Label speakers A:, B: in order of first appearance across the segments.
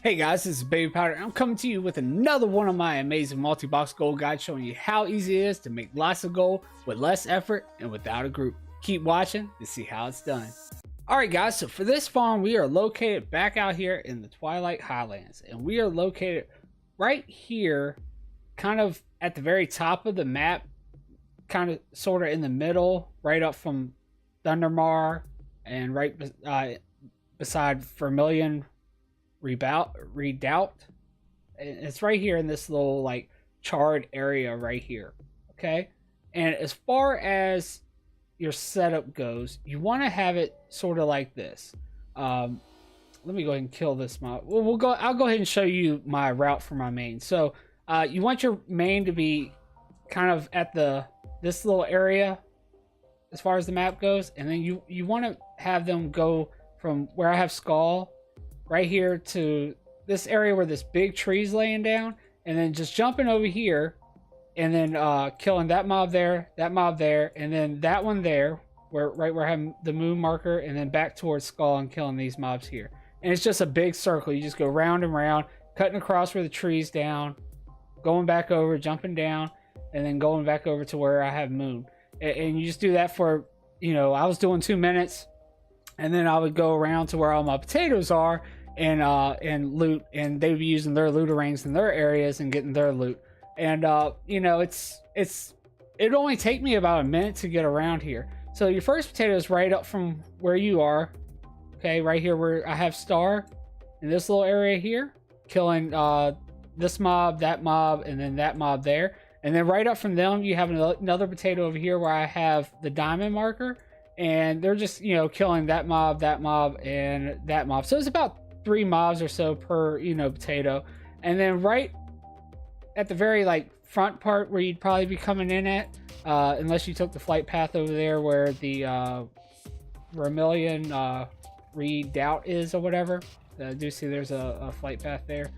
A: Hey guys, this is Babypowder. I'm coming to you with another one of my amazing multi-box gold guides showing you how easy it is to make lots of gold with less effort and without a group. Keep watching to see how it's done. Alright guys, so for this farm we are located back out here in the Twilight Highlands, and we are located right here, kind of at the very top of the map, kind of sort of in the middle, right up from Thundermar and right beside Vermilion Redoubt. It's right here in this little like charred area right here. Okay, and as far as your setup goes, you want to have it sort of like this. Let me go ahead and kill this mob. I'll go ahead and show you my route for my main. So you want your main to be kind of at this little area as far as the map goes, and then you want to have them go from where I have Skull right here to this area where this big tree's laying down, and then just jumping over here and then killing that mob there, and then that one there, right where I have the moon marker, and then back towards Skull and killing these mobs here. And it's just a big circle. You just go round and round, cutting across where the tree's down, going back over, jumping down, and then going back over to where I have moon. And you just do that for, I was doing 2 minutes, and then I would go around to where all my potatoes are and loot, and they'd be using their looter rings in their areas and getting their loot. And it'd only take me about a minute to get around here. So your first potato is right up from where you are, okay, right here where I have Star, in this little area here, killing this mob, that mob, and then that mob there. And then right up from them you have another potato over here where I have the diamond marker, and they're just killing that mob, and that mob. So it's about 3 mobs or so per potato. And then right at the very front part where you'd probably be coming in at, unless you took the flight path over there where the Vermilion Redoubt is or whatever. I do see there's a flight path there.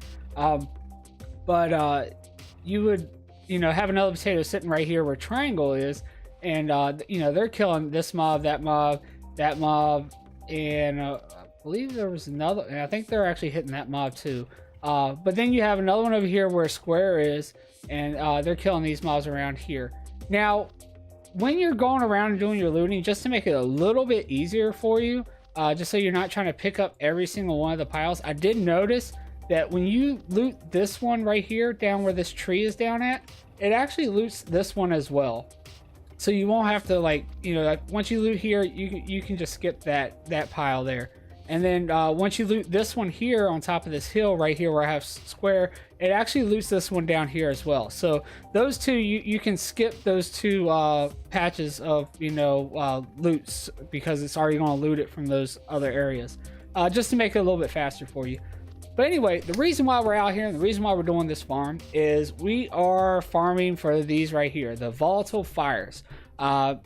A: But you would have another potato sitting right here where triangle is, and they're killing this mob, that mob, and I believe there was another, and I think they're actually hitting that mob too. But then you have another one over here where square is, and they're killing these mobs around here. Now when you're going around and doing your looting, just to make it a little bit easier for you, just so you're not trying to pick up every single one of the piles, I did notice that when you loot this one right here down where this tree is down at, it actually loots this one as well. So you won't have to once you loot here, you can just skip that pile there. And then once you loot this one here on top of this hill right here where I have square, it actually loots this one down here as well. So those two, you can skip those two patches of loots, because it's already going to loot it from those other areas, just to make it a little bit faster for you. But anyway, the reason why we're out here and the reason why we're doing this farm is we are farming for these right here, the volatile fires. And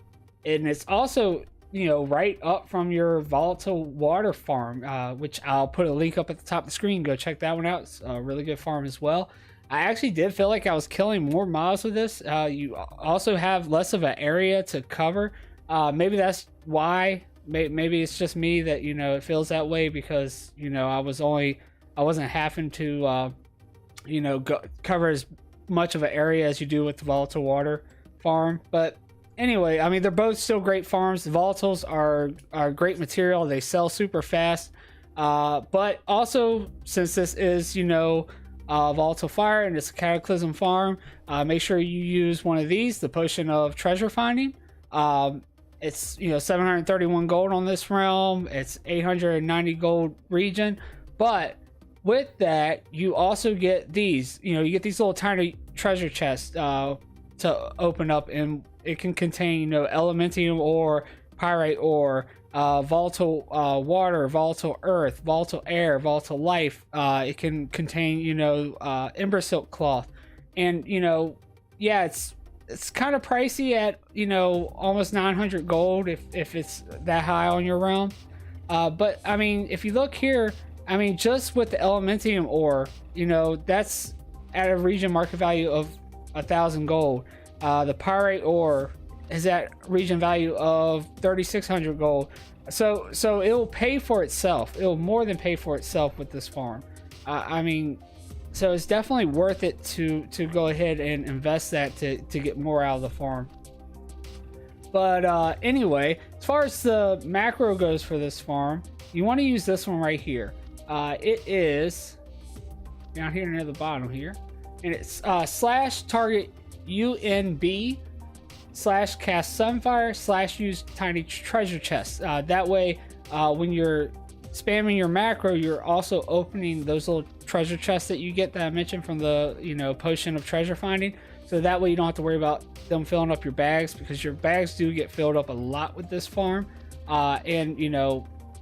A: it's also, right up from your volatile water farm, which I'll put a link up at the top of the screen. Go check that one out. It's a really good farm as well. I actually did feel like I was killing more mobs with this. You also have less of an area to cover. Maybe that's why. Maybe it's just me that, it feels that way, because, I wasn't having to, cover as much of an area as you do with the volatile water farm. But anyway, I mean, they're both still great farms. The volatiles are great material. They sell super fast. But also, since this is, volatile fire and it's a cataclysm farm, make sure you use one of these, the potion of treasure finding. It's 731 gold on this realm. It's 890 gold region. But with that, you also get these, you get these little tiny treasure chests to open up, and it can contain, elementium ore, pyrite ore, volatile water, volatile earth, volatile air, volatile life. It can contain, ember silk cloth, and yeah, it's kind of pricey at almost 900 gold if it's that high on your realm. But I mean, if you look here, I mean, just with the elementium ore, that's at a region market value of 1,000 gold. The pyrite ore is at region value of 3,600 gold. So it'll pay for itself. It'll more than pay for itself with this farm. I mean, so it's definitely worth it to go ahead and invest that to get more out of the farm. But anyway, as far as the macro goes for this farm, you want to use this one right here. It is down here near the bottom here, and it's slash target UNB slash cast sunfire slash use tiny treasure chests. That way, when you're spamming your macro, you're also opening those little treasure chests that you get that I mentioned from the potion of treasure finding. So that way you don't have to worry about them filling up your bags, because your bags do get filled up a lot with this farm, and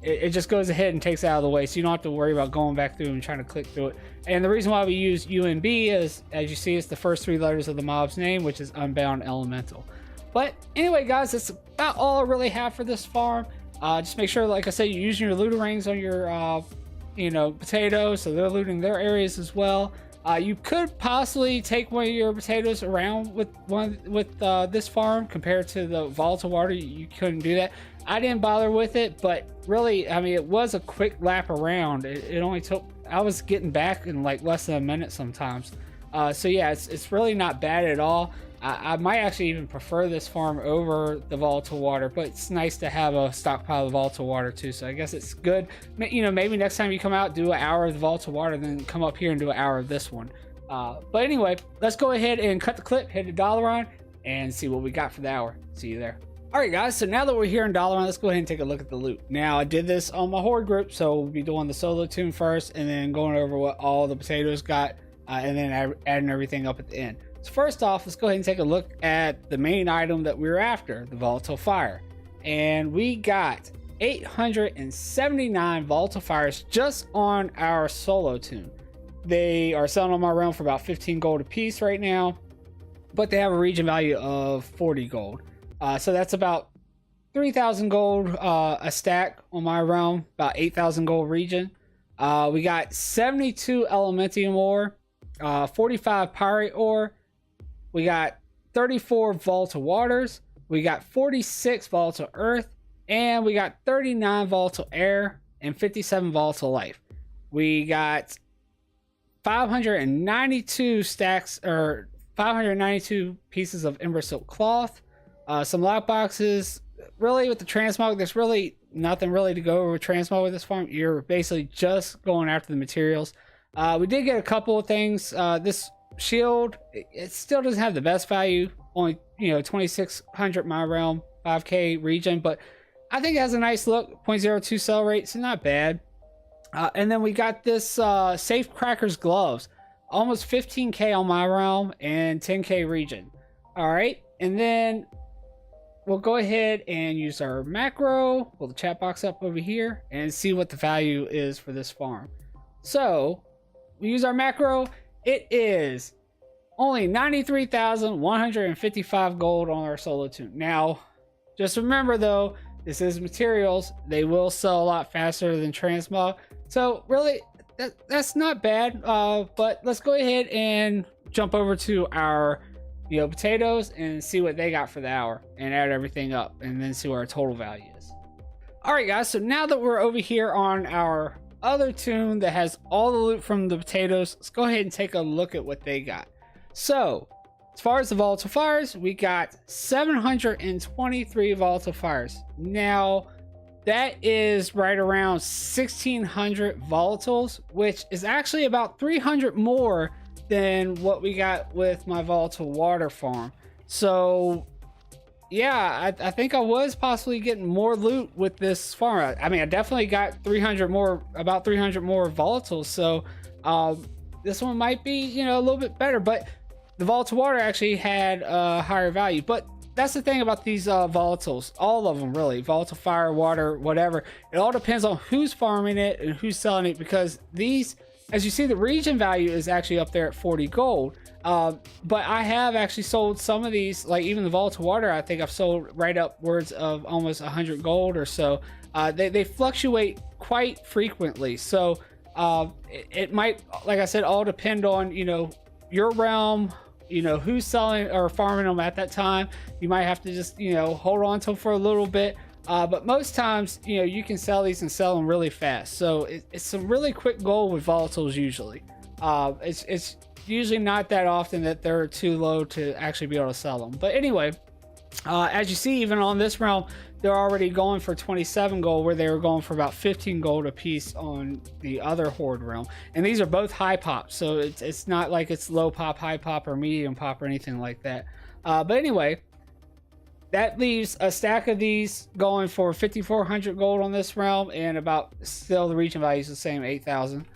A: it just goes ahead and takes it out of the way, so you don't have to worry about going back through and trying to click through it. And the reason why we use UNB is, as you see, it's the first 3 letters of the mob's name, which is Unbound Elemental. But anyway, guys, that's about all I really have for this farm. Just make sure, like I said, you're using your looter rings on your potatoes, so they're looting their areas as well. You could possibly take one of your potatoes around with this farm compared to the volatile water. You couldn't do that. I didn't bother with it, but really, I mean, it was a quick lap around. It only took, I was getting back in like less than a minute sometimes. So yeah, it's really not bad at all. I might actually even prefer this farm over the volatile water, but it's nice to have a stockpile of volatile water too. So I guess it's good. Maybe next time you come out, do an hour of the volatile water, then come up here and do an hour of this one. But anyway, let's go ahead and cut the clip, hit the $on, and see what we got for the hour. See you there. All right, guys, so now that we're here in $on, let's go ahead and take a look at the loot. Now, I did this on my horde group, so we'll be doing the solo toon first, and then going over what all the potatoes got, and then adding everything up at the end. So first off, let's go ahead and take a look at the main item that we were after, the volatile fire. And we got 879 volatile fires just on our solo toon. They are selling on my realm for about 15 gold a piece right now, but they have a region value of 40 gold. So that's about 3,000 gold a stack on my realm, about 8,000 gold region. We got 72 elementium ore, 45 pyrite ore. We got 34 volatile waters. We got 46 volatile earth, and we got 39 volatile air and 57 volatile life. We got 592 stacks, or 592 pieces of ember silk cloth. Some lock boxes. Really, with the transmog, there's really nothing really to go over with transmog with this farm. You're basically just going after the materials. We did get a couple of things. This shield, it still doesn't have the best value, only 2600 my realm, 5k region, but I think it has a nice look. 0.02 sell rate, so not bad. And then we got this safe crackers gloves, almost 15k on my realm and 10k region. All right, and then we'll go ahead and use our macro, pull the chat box up over here, and see what the value is for this farm. So we use our macro. It is only 93,155 gold on our solo toon. Now, just remember though, this is materials. They will sell a lot faster than transmog. So really, that's not bad. But let's go ahead and jump over to our potatoes and see what they got for the hour and add everything up and then see what our total value is. All right, guys. So now that we're over here on our other toon that has all the loot from the potatoes, let's go ahead and take a look at what they got. So as far as the volatile fires, we got 723 volatile fires. Now that is right around 1600 volatiles, which is actually about 300 more than what we got with my volatile water farm. So yeah, I think I was possibly getting more loot with this farm. I mean, I definitely got about 300 more volatiles. So this one might be, a little bit better, but the volatile water actually had a higher value. But that's the thing about these volatiles, all of them really, volatile fire, water, whatever. It all depends on who's farming it and who's selling it, because these, as you see, the region value is actually up there at 40 gold. But I have actually sold some of these, like even the volatile water, I think I've sold right upwards of almost 100 gold or so. They fluctuate quite frequently. So it might, like I said, all depend on, your realm, who's selling or farming them at that time. You might have to just, hold on to them for a little bit. But most times, you know, you can sell these and sell them really fast. So it's some really quick gold with volatiles usually. It's usually not that often that they're too low to actually be able to sell them. But anyway, as you see, even on this realm, they're already going for 27 gold, where they were going for about 15 gold a piece on the other horde realm. And these are both high pop, so it's not like it's low pop, high pop, or medium pop or anything like that. But anyway, that leaves a stack of these going for 5,400 gold on this realm, and about, still the region value is the same, 8,000.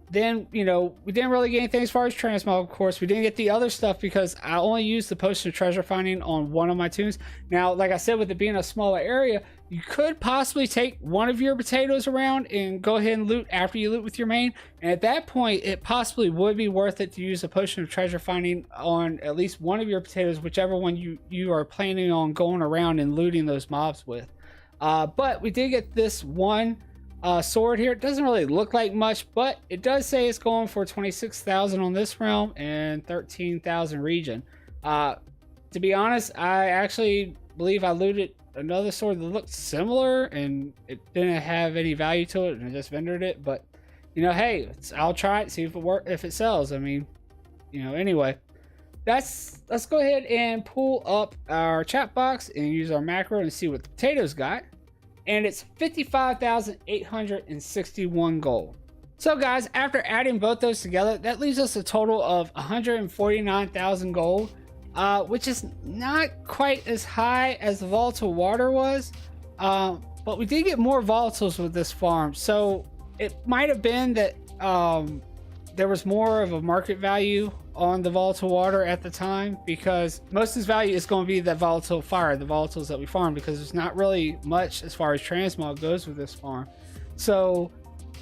A: Then, you know, we didn't really get anything as far as transmog. Of course, we didn't get the other stuff because I only used the potion of treasure finding on one of my toons. Now, like I said, with it being a smaller area, you could possibly take one of your potatoes around and go ahead and loot after you loot with your main. And at that point, it possibly would be worth it to use a potion of treasure finding on at least one of your potatoes, whichever one you are planning on going around and looting those mobs with. But we did get this one sword here. It doesn't really look like much, but it does say it's going for 26,000 on this realm and 13,000 region. To be honest, I actually believe I looted another sword that looked similar and it didn't have any value to it, and I just vendored it. But you know, hey, I'll try it, see if it works, if it sells. I mean, you know, anyway, let's go ahead and pull up our chat box and use our macro and see what the potatoes got. And it's 55,861 gold. So guys, after adding both those together, that leaves us a total of 149,000 gold, which is not quite as high as the volatile water was, but we did get more volatiles with this farm. So it might have been that there was more of a market value on the volatile water at the time, because most of this value is going to be that volatile fire, the volatiles that we farm, because there's not really much as far as transmog goes with this farm. So,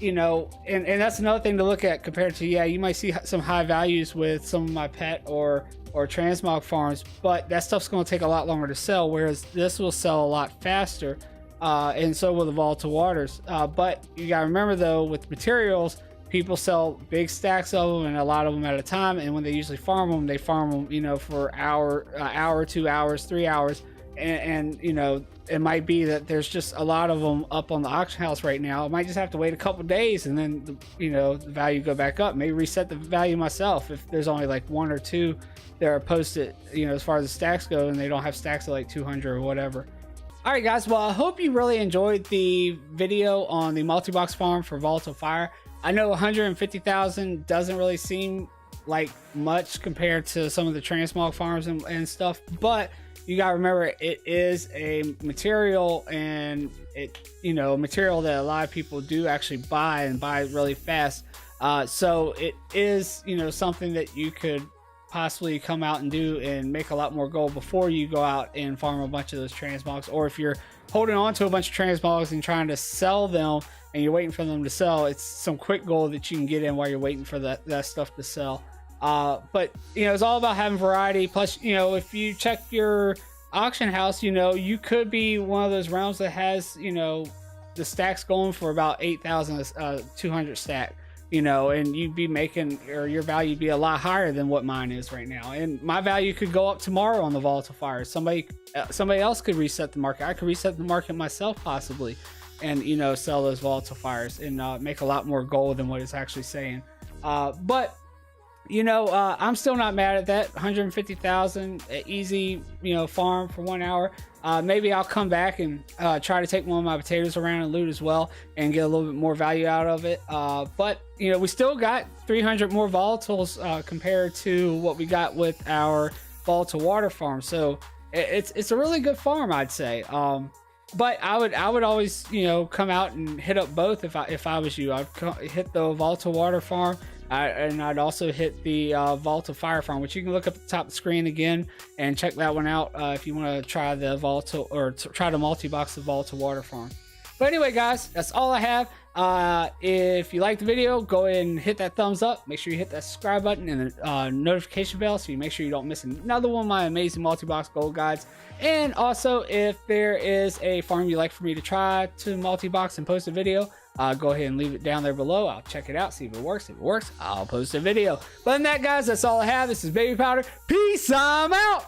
A: you know, and that's another thing to look at compared to, yeah, you might see some high values with some of my pet or transmog farms, but that stuff's going to take a lot longer to sell, whereas this will sell a lot faster, and so will the volatile waters. But you got to remember though, with materials, people sell big stacks of them and a lot of them at a time, and when they usually farm them, they farm them, you know, for an hour, 2 hours, 3 hours, and you know, it might be that there's just a lot of them up on the auction house right now. I might just have to wait a couple days, and then you know, the value go back up. Maybe reset the value myself if there's only like one or two that are posted, you know, as far as the stacks go, and they don't have stacks of like 200 or whatever. All right guys, well, I hope you really enjoyed the video on the multi-box farm for volatile fire. I know 150,000 doesn't really seem like much compared to some of the transmog farms and stuff, but you gotta remember, it is a material, and it, you know, material that a lot of people do actually buy and buy really fast. So it is, you know, something that you could possibly come out and do and make a lot more gold before you go out and farm a bunch of those transmogs. Or if you're holding on to a bunch of transmogs and trying to sell them and you're waiting for them to sell, it's some quick gold that you can get in while you're waiting for that stuff to sell. But you know, it's all about having variety. Plus, you know, if you check your auction house, you know, you could be one of those realms that has, you know, the stacks going for about 8,200 stack, you know, and you'd be making, or your value would be a lot higher than what mine is right now. And my value could go up tomorrow on the volatile fire. Somebody else could reset the market. I could reset the market myself possibly, and you know, sell those volatile fires and make a lot more gold than what it's actually saying. But you know, I'm still not mad at that. 150,000 easy, you know, farm for 1 hour. Maybe I'll come back and try to take one of my potatoes around and loot as well and get a little bit more value out of it. But you know, we still got 300 more volatiles compared to what we got with our volatile water farm. So it's a really good farm, I'd say. But I would always, you know, come out and hit up both if I was you. I'd hit the volatile water farm. And I'd also hit the volatile fire farm, which you can look up at the top of the screen again and check that one out if you want to try the volatile, or try to multi-box the volatile water farm. But anyway guys, that's all I have. If you liked the video, go ahead and hit that thumbs up. Make sure you hit that subscribe button and the notification bell so you make sure you don't miss another one of my amazing multi-box gold guides. And also, if there is a farm you'd like for me to try to multi-box and post a video, go ahead and leave it down there below. I'll check it out, see if it works. If it works, I'll post a video. But other than that guys, that's all I have. This is Baby Powder. Peace, I'm out.